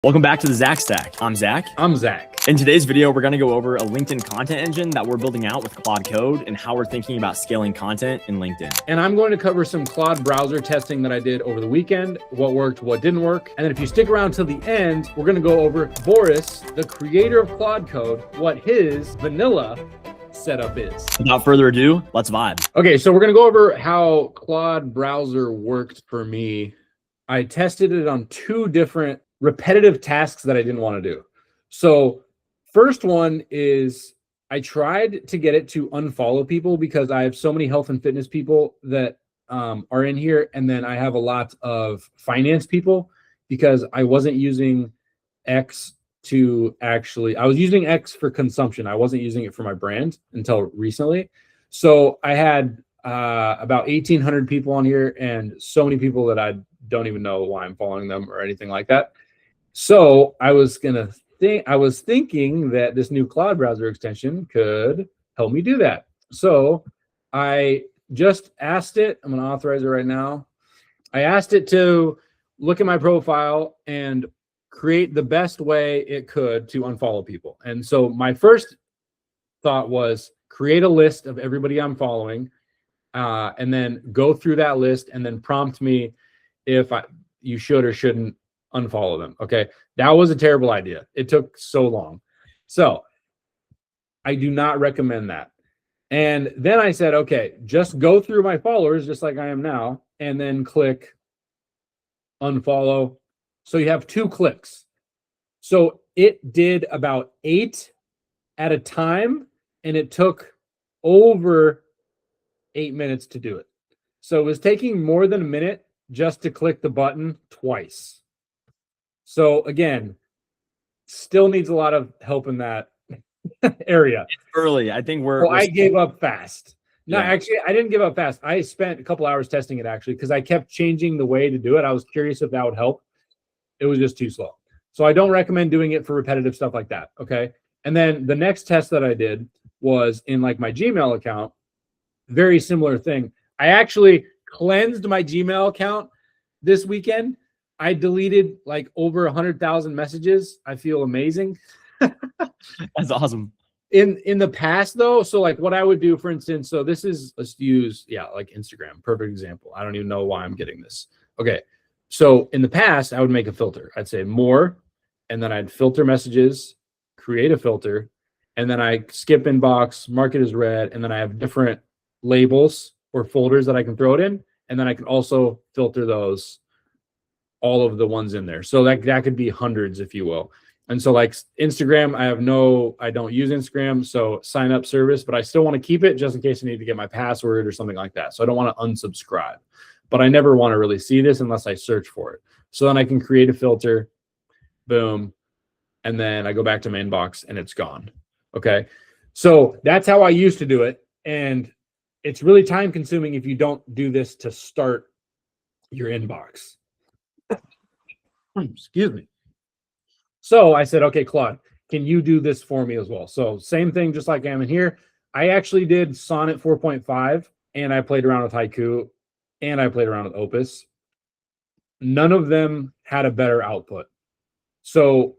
Welcome back to the Zach Stack. I'm Zach. I'm Zach. In today's video, we're going to go over a LinkedIn content engine that we're building out with Claude Code and how we're thinking about scaling content in LinkedIn. And I'm going to cover some Claude Browser testing that I did over the weekend, what worked, what didn't work. And then if you stick around till the end, we're going to go over Boris, the creator of Claude Code, what his vanilla setup is. Without further ado, let's vibe. Okay, so we're going to go over how Claude Browser worked for me. I tested it on two different repetitive tasks that I didn't want to do. So first one is I tried to get it to unfollow people because I have so many health and fitness people that are in here. And then I have a lot of finance people because I wasn't using X to actually, I was using X for consumption. I wasn't using it for my brand until recently. So I had about 1,800 people on here and so many people that I don't even know why I'm following them or anything like that. So I was thinking that this new Claude Browser extension could help me do that. So I just asked it, I'm going to authorize it right now. I asked it to look at my profile and create the best way it could to unfollow people. And so my first thought was create a list of everybody I'm following and then go through that list and then prompt me if you should or shouldn't unfollow them. Okay, that was a terrible idea. It took so long. So I do not recommend that. And then I said, okay, just go through my followers just like I am now and then click unfollow. So you have 2 clicks. So it did about 8 at a time and it took over 8 minutes to do it. So it was taking more than a minute just to click the button twice. So again, still needs a lot of help in that area. It's early. I think I gave up fast. No, Yeah. actually, I didn't give up fast. I spent a couple hours testing it actually because I kept changing the way to do it. I was curious if that would help. It was just too slow. So I don't recommend doing it for repetitive stuff like that. Okay. And then the next test that I did was in like my Gmail account. Very similar thing. I actually cleansed my Gmail account this weekend. I deleted like over 100,000 messages. I feel amazing. That's awesome. In the past though, so like what I would do, for instance, so this is, let's use, like Instagram, perfect example. I don't even know why I'm getting this. Okay. So in the past, I would make a filter. I'd say more, and then I'd filter messages, create a filter, and then I skip inbox, mark it as read, and then I have different labels or folders that I can throw it in. And then I can also filter those, all of the ones in there. So that could be hundreds, if you will. And so like Instagram, I don't use Instagram, so sign up service, but I still want to keep it just in case I need to get my password or something like that. So I don't want to unsubscribe, but I never want to really see this unless I search for it. So then I can create a filter, boom, and then I go back to my inbox and it's gone. Okay. So that's how I used to do it. And it's really time consuming if you don't do this to start your inbox. Excuse me. So I said, okay, Claude, can you do this for me as well? So same thing, just like I am in here. I actually did Sonnet 4.5 and I played around with Haiku and I played around with Opus. None of them had a better output. So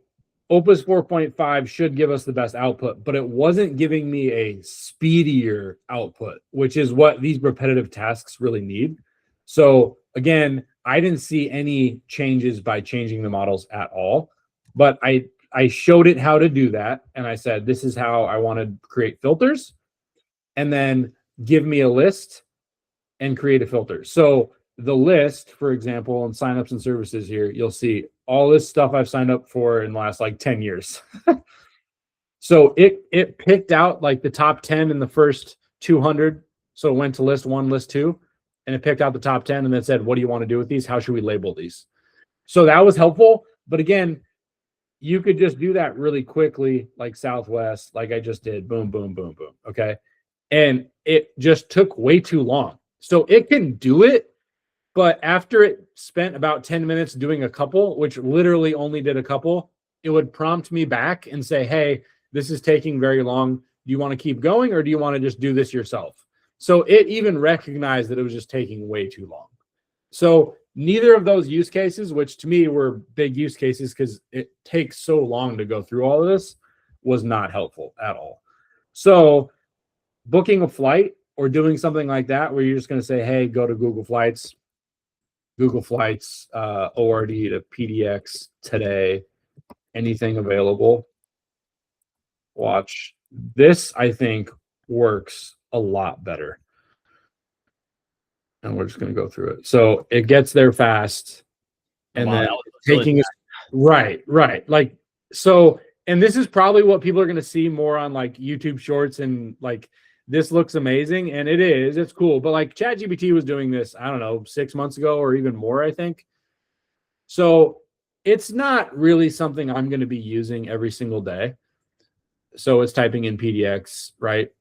Opus 4.5 should give us the best output, but it wasn't giving me a speedier output, which is what these repetitive tasks really need. So again, I didn't see any changes by changing the models at all, but I showed it how to do that. And I said, this is how I want to create filters, and then give me a list and create a filter. So the list, for example, in signups and services here, you'll see all this stuff I've signed up for in the last like 10 years. So it picked out like the top 10 in the first 200. So it went to list 1, list 2. And it picked out the top 10 and then said, what do you want to do with these? How should we label these? So that was helpful. But again, you could just do that really quickly, like Southwest, like I just did. Boom, boom, boom, boom. Okay. And it just took way too long. So it can do it. But after it spent about 10 minutes doing a couple, which literally only did a couple, it would prompt me back and say, hey, this is taking very long. Do you want to keep going or do you want to just do this yourself? So it even recognized that it was just taking way too long. So neither of those use cases, which to me were big use cases because it takes so long to go through all of this, was not helpful at all. So booking a flight or doing something like that, where you're just going to say, hey, go to Google Flights, ORD to PDX today, anything available, watch. This, I think, works a lot better. And we're just going to go through it. So it gets there fast. And then taking it. Right. Like, so, and this is probably what people are going to see more on like YouTube shorts, and like, this looks amazing. And it is, it's cool. But like ChatGPT was doing this, I don't know, 6 months ago or even more, I think. So it's not really something I'm going to be using every single day. So it's typing in PDX, right?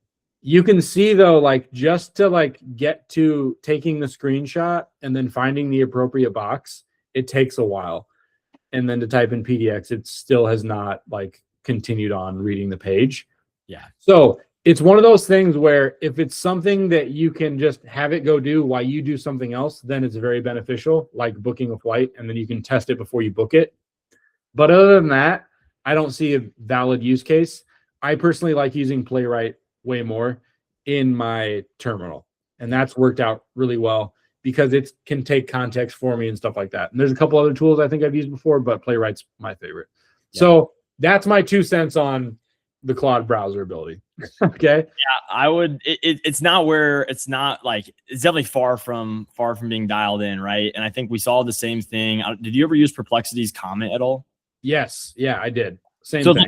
You can see though, like just to like get to taking the screenshot and then finding the appropriate box, it takes a while. And then to type in PDX, it still has not like continued on reading the page. Yeah. So it's one of those things where if it's something that you can just have it go do while you do something else, then it's very beneficial, like booking a flight, and then you can test it before you book it. But other than that, I don't see a valid use case. I personally like using Playwright way more in my terminal, and that's worked out really well because it can take context for me and stuff like that. And there's a couple other tools I think I've used before, but Playwright's my favorite. Yeah. So that's my 2 cents on the Claude browser ability. Okay. Yeah, I would. It's not where it's not like it's definitely far from being dialed in, right? And I think we saw the same thing. Did you ever use Perplexity's comment at all? Yes. Yeah, I did. Same thing.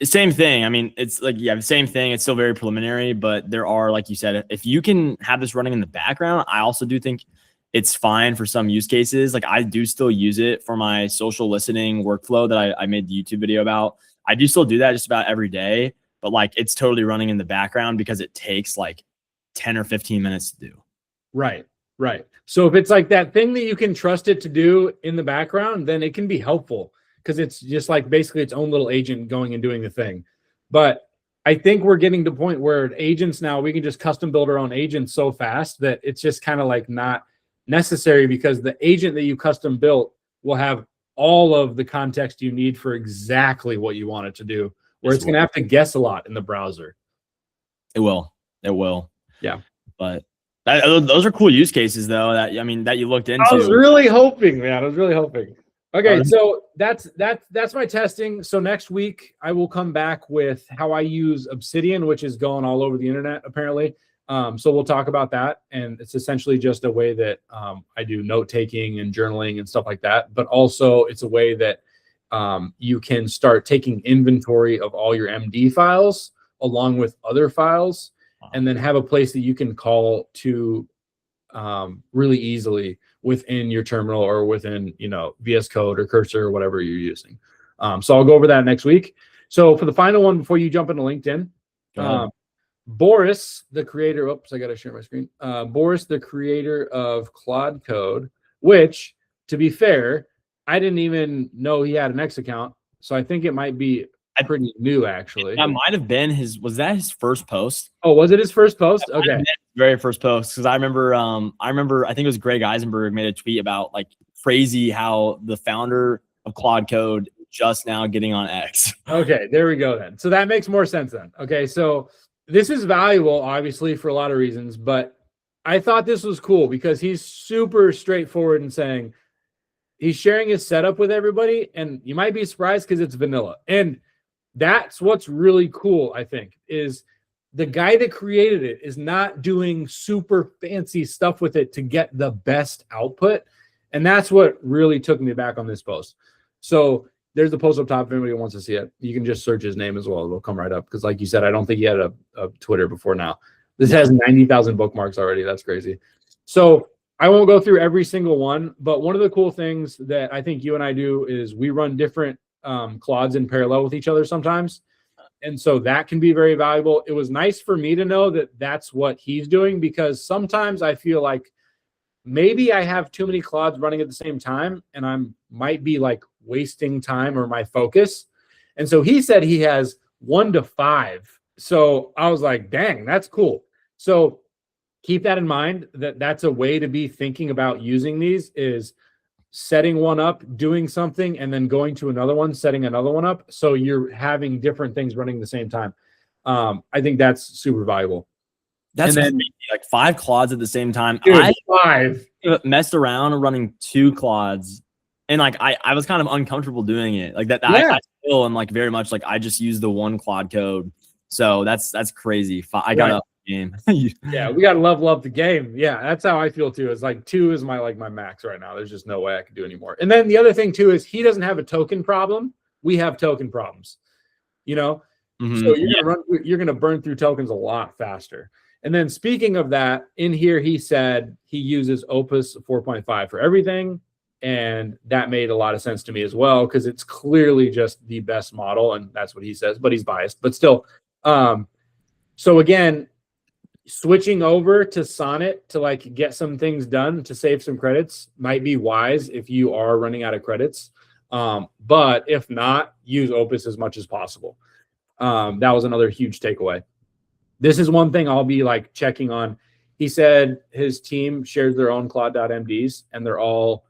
Same thing. I mean, it's like, yeah, the same thing. It's still very preliminary, but there are, like you said, if you can have this running in the background, I also do think it's fine for some use cases. Like I do still use it for my social listening workflow that I made the YouTube video about. I do still do that just about every day, but like it's totally running in the background because it takes like 10 or 15 minutes to do. Right. So if it's like that thing that you can trust it to do in the background, then it can be helpful. Because it's just like basically its own little agent going and doing the thing. But I think we're getting to the point where agents now, we can just custom build our own agents so fast that it's just kind of like not necessary, because the agent that you custom built will have all of the context you need for exactly what you want it to do, where it's going to have to guess a lot in the browser. It will. Yeah. But those are cool use cases though, that you looked into. I was really hoping, man. Okay, so that's my testing. So next week I will come back with how I use Obsidian, which is going all over the internet apparently. So we'll talk about that, and it's essentially just a way that I do note taking and journaling and stuff like that. But also it's a way that you can start taking inventory of all your MD files along with other files, and then have a place that you can call to really easily within your terminal or within, VS Code or Cursor or whatever you're using. So I'll go over that next week. So for the final one, before you jump into LinkedIn, Boris, the creator, I got to share my screen. Boris, the creator of Claude Code, which, to be fair, I didn't even know he had an X account. So I think it might be pretty new, actually. That might have been was that his first post? Oh, was it his first post? Okay. Very first post. Because I remember, I think it was Greg Eisenberg made a tweet about like crazy how the founder of Claude Code just now getting on X. Okay, there we go then. So that makes more sense then. Okay, so this is valuable, obviously, for a lot of reasons, but I thought this was cool because he's super straightforward in saying he's sharing his setup with everybody, and you might be surprised because it's vanilla. And that's what's really cool, I think, is the guy that created it is not doing super fancy stuff with it to get the best output. And that's what really took me back on this post. So there's the post up top if anybody wants to see it. You can just search his name as well. It'll come right up. Because like you said, I don't think he had a Twitter before now. This has 90,000 bookmarks already. That's crazy. So I won't go through every single one. But one of the cool things that I think you and I do is we run different Claudes in parallel with each other sometimes. And so that can be very valuable. It was nice for me to know that that's what he's doing, because sometimes I feel like maybe I have too many Claudes running at the same time and I might be like wasting time or my focus. And so he said he has 1 to 5. So I was like, dang, that's cool. So keep that in mind, that that's a way to be thinking about using these, is setting one up, doing something, and then going to another one, setting another one up. So you're having different things running at the same time. I think that's super valuable. That's and then crazy. Like 5 Claudes at the same time. dude, I 5 messed around running 2 Claudes, and like I was kind of uncomfortable doing it. Like that. Yeah. I still am like very much like I just use the 1 Claude code. So that's crazy. I got up the game. Yeah, we gotta level up the game. Yeah, that's how I feel too. It's like 2 is my max right now. There's just no way I can do anymore. And then the other thing too is he doesn't have a token problem. We have token problems. You know, so you're gonna burn through tokens a lot faster. And then speaking of that, in here he said he uses Opus 4.5 for everything, and that made a lot of sense to me as well, because it's clearly just the best model, and that's what he says. But he's biased. But still, so again, switching over to Sonnet to like get some things done to save some credits might be wise if you are running out of credits. But if not, use Opus as much as possible. That was another huge takeaway. This is one thing I'll be like checking on. He said his team shares their own Claude.mds, and they're all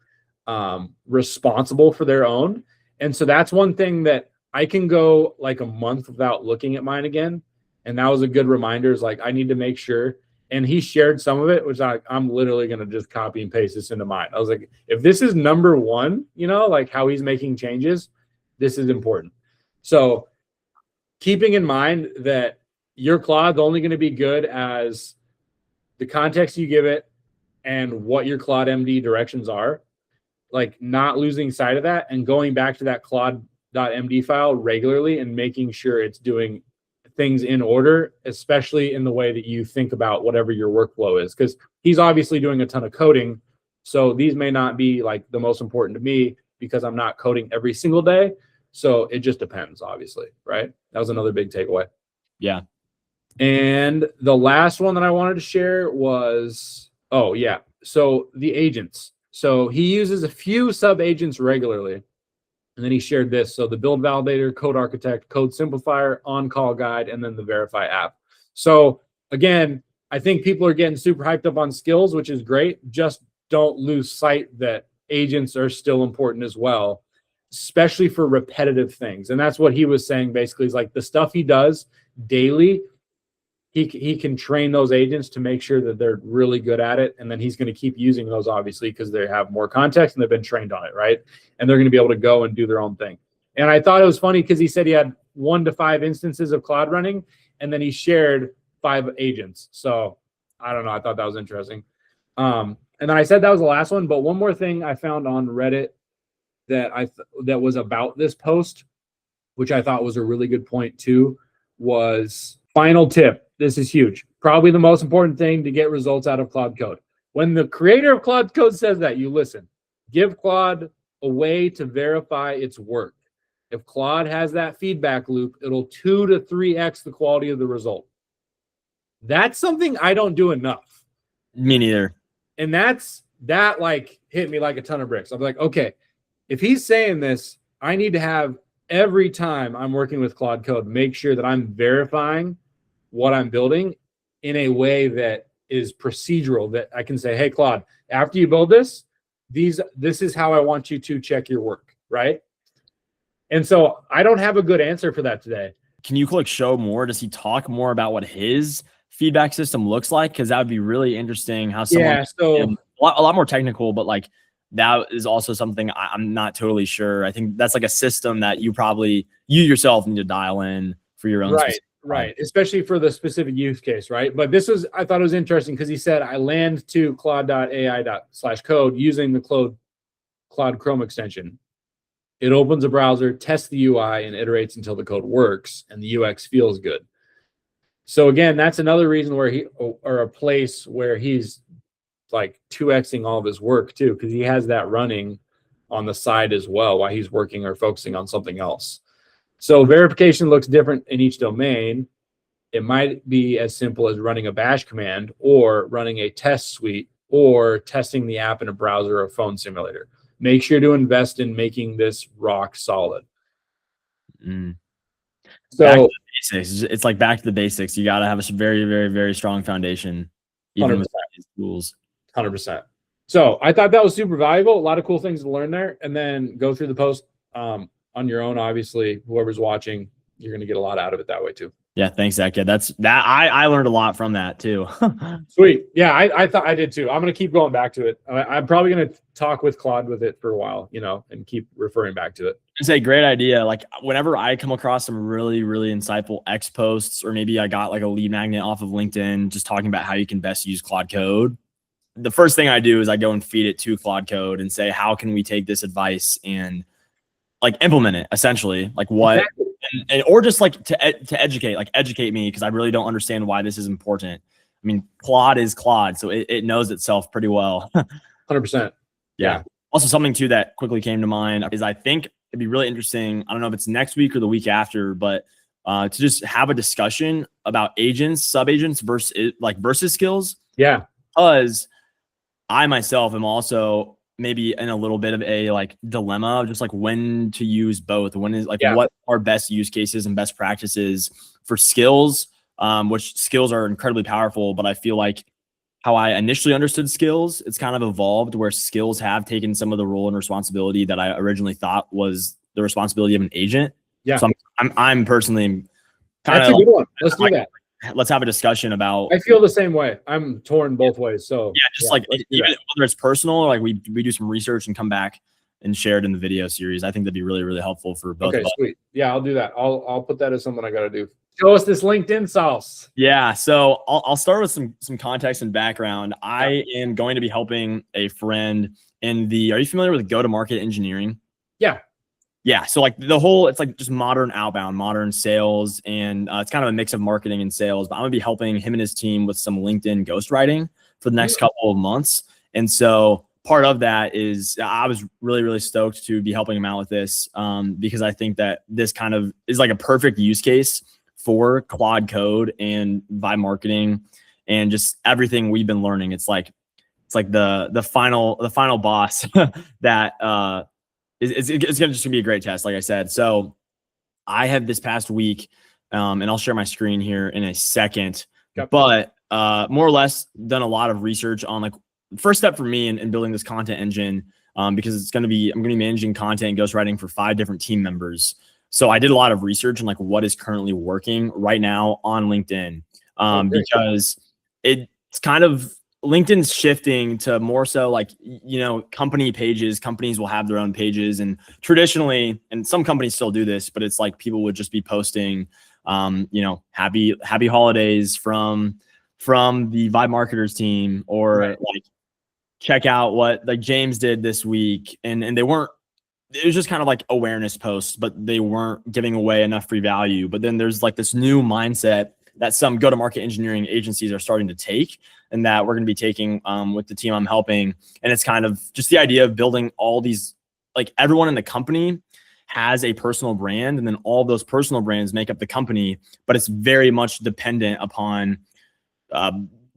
responsible for their own. And so that's one thing that I can go like a month without looking at mine again. And that was a good reminder, is like, I need to make sure. And he shared some of it, which I'm literally going to just copy and paste this into mine. I was like, if this is number 1, you know, like how he's making changes, this is important. So keeping in mind that your Claude's only going to be good as the context you give it and what your Claude MD directions are, like not losing sight of that and going back to that Claude.md file regularly and making sure it's doing things in order, especially in the way that you think about whatever your workflow is, because he's obviously doing a ton of coding. So these may not be like the most important to me because I'm not coding every single day. So it just depends, obviously, right? That was another big takeaway. Yeah. And the last one that I wanted to share was, so the agents. So he uses a few sub agents regularly. And then he shared this. So the build validator, code architect, code simplifier, on-call guide, and then the verify app. So again, I think people are getting super hyped up on skills, which is great. Just don't lose sight that agents are still important as well, especially for repetitive things. And that's what he was saying basically, is like the stuff he does daily, he can train those agents to make sure that they're really good at it. And then he's going to keep using those, obviously, because they have more context and they've been trained on it, right? And they're going to be able to go and do their own thing. And I thought it was funny because he said he had 1 to 5 instances of Claude running, and then he shared 5 agents. So I don't know. I thought that was interesting. And then I said that was the last one. But one more thing I found on Reddit that was about this post, which I thought was a really good point too, was final tip. This is huge. Probably the most important thing to get results out of Claude Code. When the creator of Claude Code says that, you listen. Give Claude a way to verify its work. If Claude has that feedback loop, it'll 2 to 3x the quality of the result. That's something I don't do enough. Me neither. And that like hit me like a ton of bricks. I'm like, okay, if he's saying this, I need to have every time I'm working with Claude Code, make sure that I'm verifying what I'm building in a way that is procedural, that I can say, hey, Claude, after you build this, this is how I want you to check your work, right? And so I don't have a good answer for that today. Can you click show more? Does he talk more about what his feedback system looks like? Because that would be really interesting how someone, a lot more technical, but like that is also something I'm not totally sure. I think that's like a system that you yourself need to dial in for your own. Right. Especially for the specific use case, right? But I thought it was interesting because he said, I land to claude.ai/code using the Claude Chrome extension. It opens a browser, tests the UI, and iterates until the code works and the UX feels good. So again, that's another reason or a place where he's like 2xing all of his work too, because he has that running on the side as well while he's working or focusing on something else. So verification looks different in each domain. It might be as simple as running a bash command or running a test suite or testing the app in a browser or phone simulator. Make sure to invest in making this rock solid. So back to the basics. It's like back to the basics. You got to have a very, very, very strong foundation. even with 100%. these tools. 100%. So I thought that was super valuable. A lot of cool things to learn there, and then go through the post on your own. Obviously, whoever's watching, you're going to get a lot out of it that way too. Yeah, thanks, Zach. Yeah, I learned a lot from that too. Sweet. Yeah, I thought I did too. I'm going to keep going back to it. I'm probably going to talk with Claude with it for a while, and keep referring back to it. It's a great idea. Like whenever I come across some really, really insightful X posts, or maybe I got like a lead magnet off of LinkedIn, just talking about how you can best use Claude Code. The first thing I do is I go and feed it to Claude Code and say, how can we take this advice and like implement it essentially? Like what, Exactly. and or just like to educate me, because I really don't understand why this is important. I mean, Claude is Claude, so it knows itself pretty well. 100%. Yeah. Also, something too that quickly came to mind is I think it'd be really interesting. I don't know if it's next week or the week after, but to just have a discussion about agents, sub-agents versus skills. Yeah. Because I myself am also maybe in a little bit of a like dilemma of just like when to use both. When is what are best use cases and best practices for skills, which skills are incredibly powerful. But I feel like how I initially understood skills, it's kind of evolved where skills have taken some of the role and responsibility that I originally thought was the responsibility of an agent. Yeah. So I'm personally kind of. That's a good one. Let's do that. Let's have a discussion about. I feel the same way. I'm torn both ways. So like even whether it's personal or like we do some research and come back and share it in the video series. I think that'd be really, really helpful for both of us. Sweet. Yeah, I'll do that. I'll put that as something I got to do. Show us this LinkedIn sauce. Yeah. So I'll start with some context and background. I am going to be helping a friend in are you familiar with go-to-market engineering? Yeah. Yeah. So like it's like just modern outbound, modern sales. And it's kind of a mix of marketing and sales, but I'm gonna be helping him and his team with some LinkedIn ghostwriting for the next couple of months. And so part of that is I was really, really stoked to be helping him out with this because I think that this kind of is like a perfect use case for Claude Code and vibe marketing and just everything we've been learning. It's like the final boss that it's gonna just be a great test, like I said. So I have this past week, and I'll share my screen here in a second, but more or less done a lot of research on like first step for me in building this content engine, because I'm gonna be managing content and ghostwriting for 5 different team members. So I did a lot of research on like what is currently working right now on LinkedIn, because it's kind of LinkedIn's shifting to more so like, company pages. Companies will have their own pages, and traditionally, and some companies still do this, but it's like people would just be posting, happy holidays from the Vibe Marketers team, or like check out what like James did this week, and they weren't. It was just kind of like awareness posts, but they weren't giving away enough free value. But then there's like this new mindset that some go-to-market engineering agencies are starting to take, and that we're going to be taking with the team I'm helping. And it's kind of just the idea of building all these, like everyone in the company has a personal brand, and then all those personal brands make up the company, but it's very much dependent upon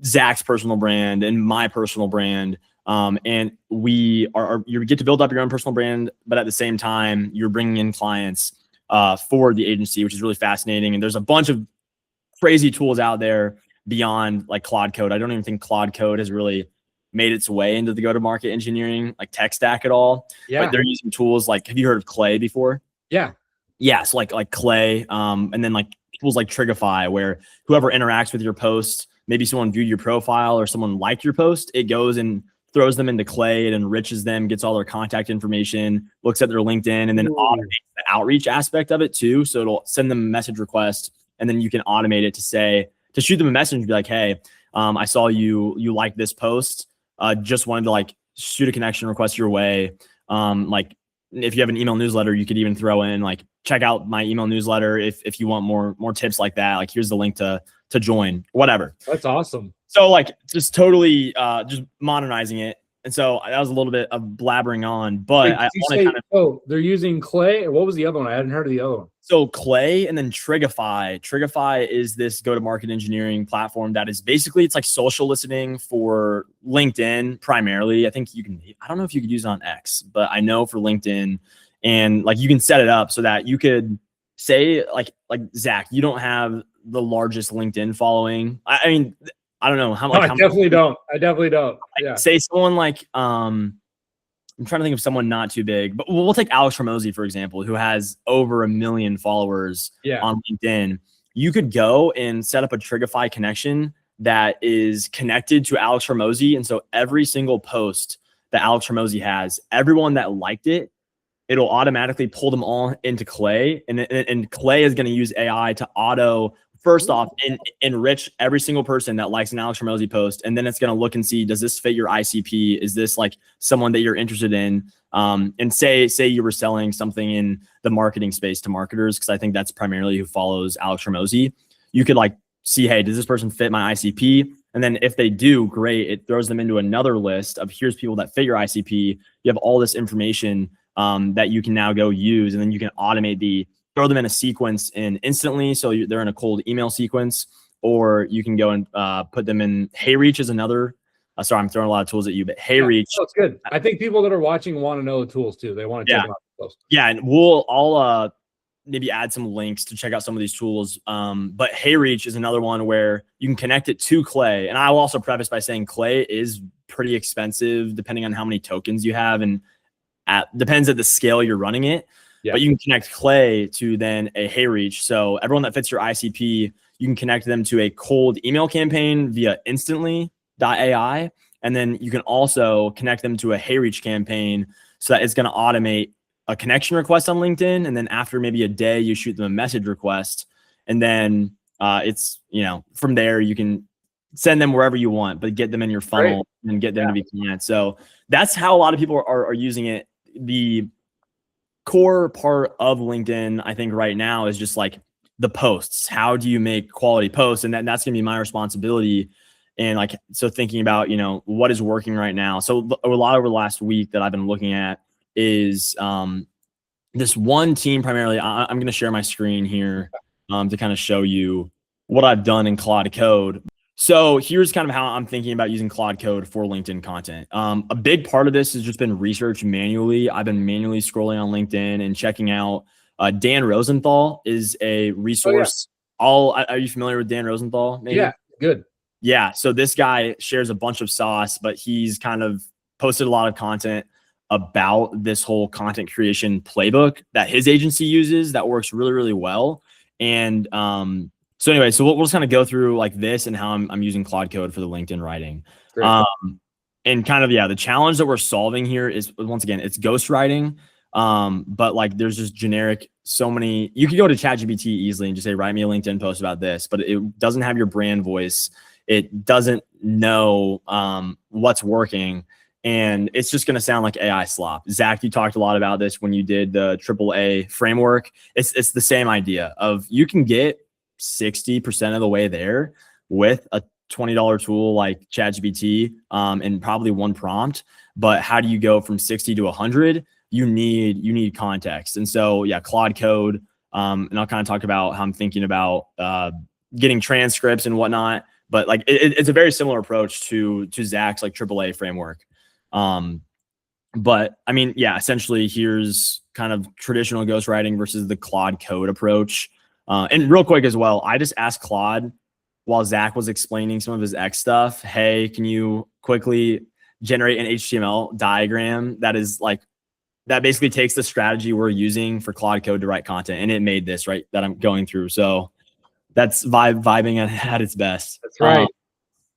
Zach's personal brand and my personal brand. And you get to build up your own personal brand, but at the same time, you're bringing in clients for the agency, which is really fascinating. And there's a bunch of crazy tools out there beyond like Claude Code. I don't even think Claude Code has really made its way into the go-to-market engineering like tech stack at all. Yeah. But they're using tools like, have you heard of Clay before? Yeah. Yeah. So like Clay, and then like tools like Trigify, where whoever interacts with your post, maybe someone viewed your profile or someone liked your post, it goes and throws them into Clay, it enriches them, gets all their contact information, looks at their LinkedIn, and then automates the outreach aspect of it too. So it'll send them a message request, and then you can automate it to shoot them a message and be like, hey, I saw you like this post. Just wanted to like shoot a connection request your way. Like if you have an email newsletter, you could even throw in like, check out my email newsletter if you want more tips like that. Like here's the link to join, whatever. That's awesome. So like just totally just modernizing it. And so that was a little bit of blabbering on, but I want to kind of. They're using Clay. What was the other one? I hadn't heard of the other one. So Clay and then Trigify. Trigify is this go-to-market engineering platform that is basically, it's like social listening for LinkedIn primarily. I think I don't know if you could use it on X, but I know for LinkedIn, and like you can set it up so that you could say like Zach, you don't have the largest LinkedIn following. I mean, I don't know how No, much. I definitely don't. I definitely don't. Yeah. Say someone like I'm trying to think of someone not too big, but we'll take Alex Ramosi, for example, who has over 1 million followers on LinkedIn. You could go and set up a Trigify connection that is connected to Alex Ramosi. And so every single post that Alex Ramosi has, everyone that liked it, it'll automatically pull them all into Clay. And Clay is going to use AI to first off, enrich every single person that likes an Alex Ramosi post. And then it's going to look and see, does this fit your ICP? Is this like someone that you're interested in? And say you were selling something in the marketing space to marketers, because I think that's primarily who follows Alex Ramosi. You could like see, hey, does this person fit my ICP? And then if they do, great. It throws them into another list of here's people that fit your ICP. You have all this information that you can now go use, and then you can automate throw them in a sequence instantly. So they're in a cold email sequence, or you can go and put them in HeyReach is another. Sorry, I'm throwing a lot of tools at you, but HeyReach. That's good. I think people that are watching want to know the tools too. They want to check them out close. Yeah, and I'll maybe add some links to check out some of these tools. But HeyReach is another one where you can connect it to Clay. And I will also preface by saying Clay is pretty expensive depending on how many tokens you have, and depends at the scale you're running it. Yeah. But you can connect Clay to then a HeyReach. So everyone that fits your ICP, you can connect them to a cold email campaign via instantly.ai. And then you can also connect them to a HeyReach campaign so that it's going to automate a connection request on LinkedIn. And then after maybe a day, you shoot them a message request. And then it's, from there, you can send them wherever you want, but get them in your funnel and get them to be clients. So that's how a lot of people are using it. The core part of LinkedIn, I think right now, is just like the posts. How do you make quality posts? And that's going to be my responsibility. And like, so thinking about, what is working right now. So a lot over the last week that I've been looking at is this one team primarily. I'm going to share my screen here to kind of show you what I've done in Claude Code. So here's kind of how I'm thinking about using Claude Code for LinkedIn content. A big part of this has just been research manually. I've been manually scrolling on LinkedIn and checking out. Dan Rosenthal is a resource. Are you familiar with Dan Rosenthal? Maybe? Yeah, good. Yeah. So this guy shares a bunch of sauce, but he's kind of posted a lot of content about this whole content creation playbook that his agency uses that works really, really well. And so anyway, so we'll just kind of go through like this and how I'm using Claude Code for the LinkedIn writing. And kind of, the challenge that we're solving here is, once again, it's ghostwriting. But like there's just generic, so many, you could go to ChatGPT easily and just say, write me a LinkedIn post about this, but it doesn't have your brand voice. It doesn't know what's working. And it's just going to sound like AI slop. Zach, you talked a lot about this when you did the AAA framework. It's the same idea of you can get 60% of the way there with a $20 tool like ChatGPT and probably one prompt. But how do you go from 60 to 100? You need context. And so, Claude Code. And I'll kind of talk about how I'm thinking about getting transcripts and whatnot. But like it's a very similar approach to Zach's like AAA framework. But I mean, essentially here's kind of traditional ghostwriting versus the Claude Code approach. And real quick as well, I just asked Claude while Zach was explaining some of his X stuff, hey, can you quickly generate an HTML diagram that basically takes the strategy we're using for Claude Code to write content, and it made this right that I'm going through. So that's vibing at its best. That's right.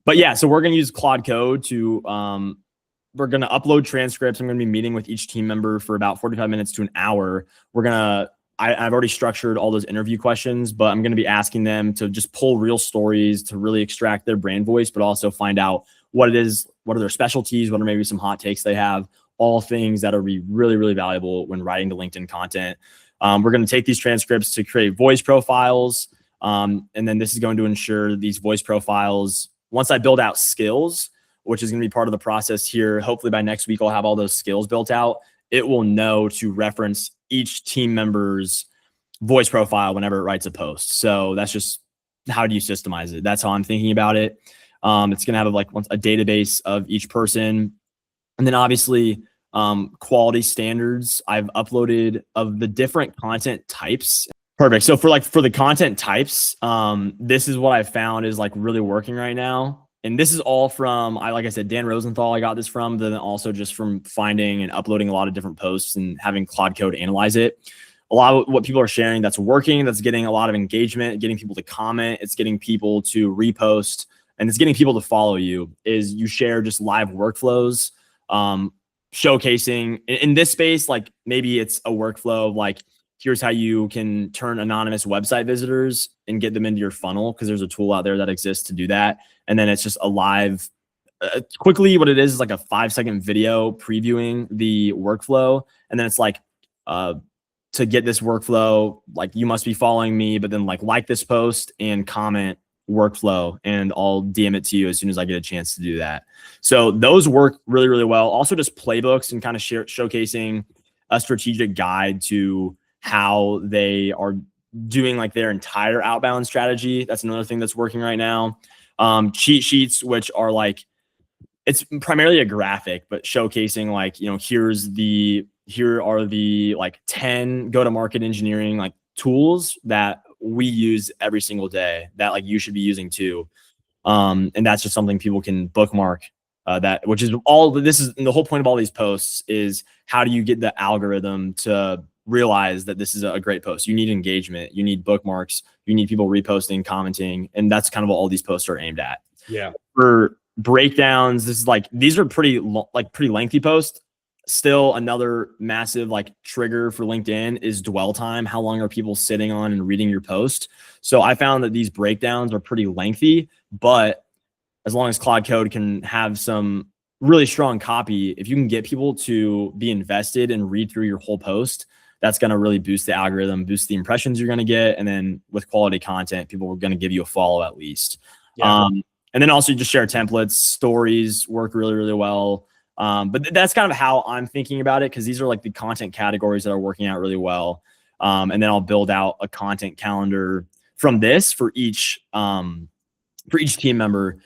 But so we're gonna use Claude Code to we're gonna upload transcripts. I'm gonna be meeting with each team member for about 45 minutes to an hour. I've already structured all those interview questions, but I'm going to be asking them to just pull real stories to really extract their brand voice, but also find out what are their specialties, what are maybe some hot takes they have, all things that are really, really valuable when writing the LinkedIn content. We're going to take these transcripts to create voice profiles. And then this is going to ensure these voice profiles, once I build out skills, which is going to be part of the process here, hopefully by next week, I'll have all those skills built out. It will know to reference each team member's voice profile whenever it writes a post. So that's just how do you systemize it? That's how I'm thinking about it. It's going to have a database of each person. And then obviously quality standards I've uploaded of the different content types. Perfect. So for the content types, this is what I found is like really working right now. and this is all from, like I said, Dan Rosenthal, I got this from, then also just from finding and uploading a lot of different posts and having Claude Code analyze it. A lot of what people are sharing that's working, that's getting a lot of engagement, getting people to comment, it's getting people to repost, and it's getting people to follow you, is you share just live workflows, showcasing in this space. Like maybe it's a workflow of like, here's how you can turn anonymous website visitors and get them into your funnel, because there's a tool out there that exists to do that. And then it's just a live, quickly what it is like a 5-second video previewing the workflow. And then it's like, to get this workflow, like you must be following me, but then like this post and comment workflow, and I'll DM it to you as soon as I get a chance to do that. So those work really, really well. Also just playbooks and kind of showcasing a strategic guide to how they are doing like their entire outbound strategy. That's another thing that's working right now. Cheat sheets, which are like, it's primarily a graphic, but showcasing like, here are the like 10 go-to-market engineering like tools that we use every single day that like you should be using too. And that's just something people can bookmark, which is all, this is the whole point of all these posts, is how do you get the algorithm to realize that this is a great post? You need engagement, you need bookmarks, you need people reposting, commenting, and that's kind of what all these posts are aimed at. Yeah. For breakdowns, this is like, these are pretty lengthy posts. Still, another massive like trigger for LinkedIn is dwell time. How long are people sitting on and reading your post? So I found that these breakdowns are pretty lengthy, but as long as Claude Code can have some really strong copy, if you can get people to be invested and read through your whole post, that's going to really boost the algorithm, boost the impressions you're going to get. And then with quality content, people are going to give you a follow at least. Yeah. And then also just share templates. Stories work really, really well. But that's kind of how I'm thinking about it, because these are like the content categories that are working out really well. And then I'll build out a content calendar from this for each team member,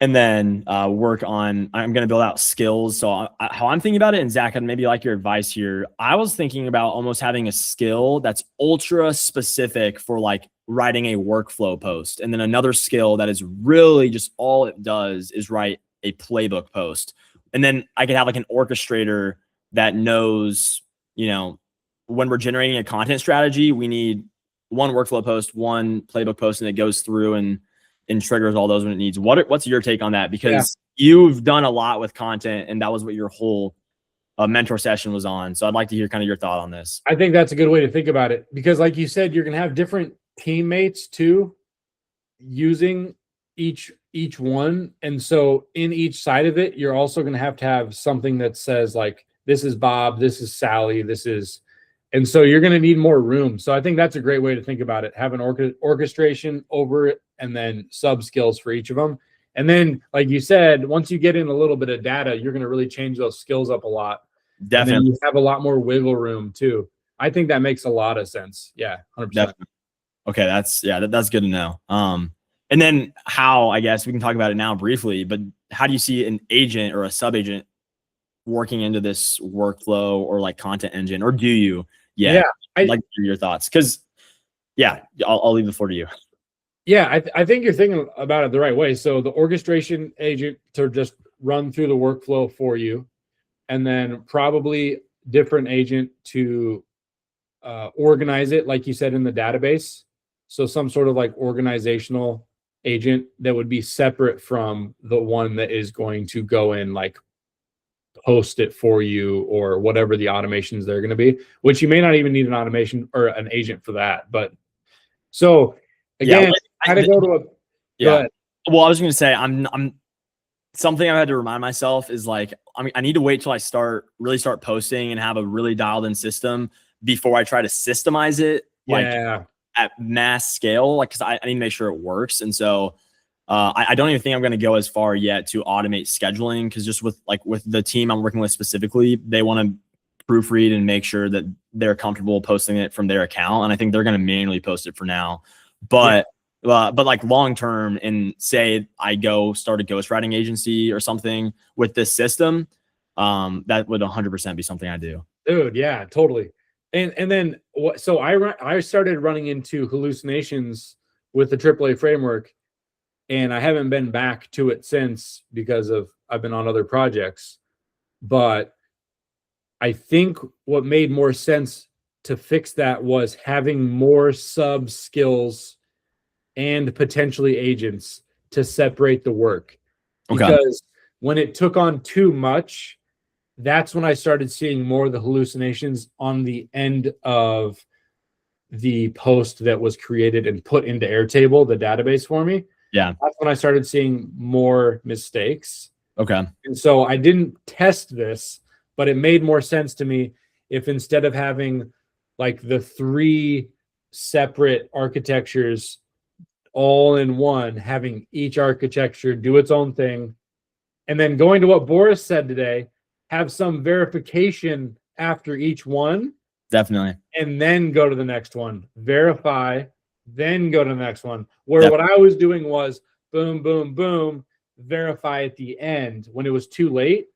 and then work on, I'm going to build out skills. So how I'm thinking about it, and Zach, I'd maybe like your advice here. I was thinking about almost having a skill that's ultra specific for like writing a workflow post. And then another skill that is really just all it does is write a playbook post. And then I could have like an orchestrator that knows, when we're generating a content strategy, we need one workflow post, one playbook post, and it goes through and triggers all those when it needs. What's your take on that? Because you've done a lot with content, and that was what your whole mentor session was on. So I'd like to hear kind of your thought on this. I think that's a good way to think about it, because like you said, you're going to have different teammates too using each one. And so in each side of it, you're also going to have something that says like, this is Bob, this is Sally, and so you're going to need more room. So I think that's a great way to think about it. Have an orchestration over it, and then sub skills for each of them. And then, like you said, once you get in a little bit of data, you're going to really change those skills up a lot. Definitely. And then you have a lot more wiggle room too. I think that makes a lot of sense. Yeah, 100%. Definitely. Okay, that's good to know. And then how, I guess we can talk about it now briefly, but how do you see an agent or a sub agent working into this workflow or like content engine, or do you? Yeah, I'd like to hear your thoughts, because I'll leave the floor to you. Yeah, I think you're thinking about it the right way. So the orchestration agent to just run through the workflow for you, and then probably different agent to organize it, like you said, in the database. So some sort of like organizational agent that would be separate from the one that is going to go in like post it for you, or whatever the automations they're going to be, which you may not even need an automation or an agent for that. But so again, how to go to a, well, I was going to say, I'm something I had to remind myself is like, I need to wait till I really start posting and have a really dialed in system before I try to systemize it. At mass scale, like, because I need to make sure it works. And so I don't even think I'm going to go as far yet to automate scheduling, because just with the team I'm working with specifically, they want to proofread and make sure that they're comfortable posting it from their account. And I think they're going to manually post it for now. But like long term, and say I go start a ghostwriting agency or something with this system, that would 100% be something I do. Dude, yeah, totally. And then so I started running into hallucinations with the AAA framework and I haven't been back to it since because I've been on other projects. But I think what made more sense to fix that was having more sub skills and potentially agents to separate the work. Okay. Because when it took on too much, that's when I started seeing more of the hallucinations on the end of the post that was created and put into Airtable, the database for me. Yeah. That's when I started seeing more mistakes. Okay. And so I didn't test this, but it made more sense to me if instead of having like the 3 separate architectures all in one, having each architecture do its own thing, and then going to what Boris said today, have some verification after each one. Definitely. And then go to the next one, verify, then go to the next one. Where what I was doing was boom, boom, boom, verify at the end when it was too late.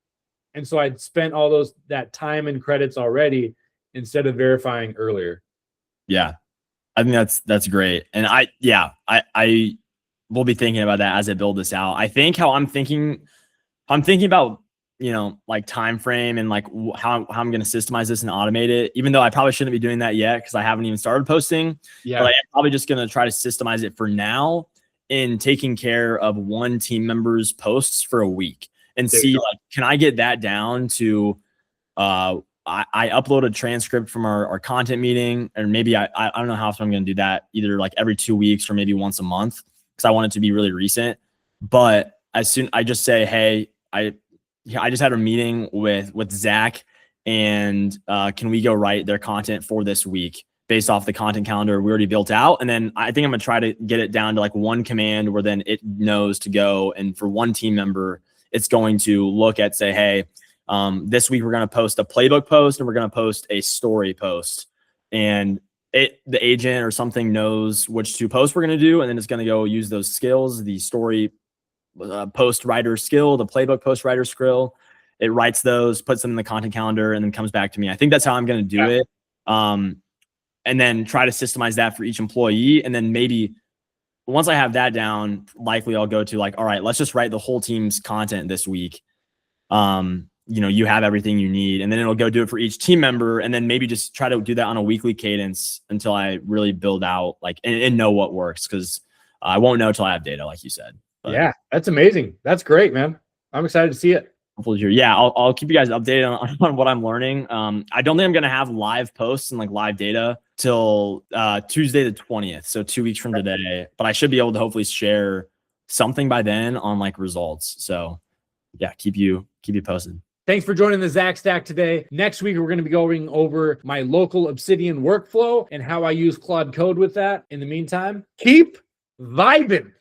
And so I'd spent all that time and credits already instead of verifying earlier. Yeah. I think that's great. And I will be thinking about that as I build this out. I think how I'm thinking about, like time frame and like how I'm going to systemize this and automate it, even though I probably shouldn't be doing that yet because I haven't even started posting. Yeah. But I'm probably just going to try to systemize it for now in taking care of one team member's posts for a week and see, like, can I get that down to, I upload a transcript from our content meeting, or maybe I don't know how often I'm going to do that, either like every 2 weeks or maybe once a month, because I want it to be really recent. But as soon I just say, hey, I just had a meeting with Zach, and can we go write their content for this week based off the content calendar we already built out? And then I think I'm gonna try to get it down to like one command where then it knows to go. And for one team member, it's going to look at, say, hey, this week we're going to post a playbook post and we're going to post a story post, and the agent or something knows which 2 posts we're going to do. And then it's going to go use those skills, the story post writer skill, the playbook post writer skill. It writes those, puts them in the content calendar, and then comes back to me. I think that's how I'm going to do it. And then try to systemize that for each employee. And then maybe once I have that down, likely I'll go to like, all right, let's just write the whole team's content this week. You have everything you need, and then it'll go do it for each team member. And then maybe just try to do that on a weekly cadence until I really build out like, and know what works. Cause I won't know till I have data, like you said. But yeah, that's amazing. That's great, man. I'm excited to see it. Hopefully here. Yeah, I'll keep you guys updated on what I'm learning. I don't think I'm going to have live posts and like live data till Tuesday the 20th. So 2 weeks from today, but I should be able to hopefully share something by then on like results. So yeah, keep you posted. Thanks for joining the Zach Stack today. Next week, we're going to be going over my local Obsidian workflow and how I use Claude Code with that. In the meantime, keep vibing.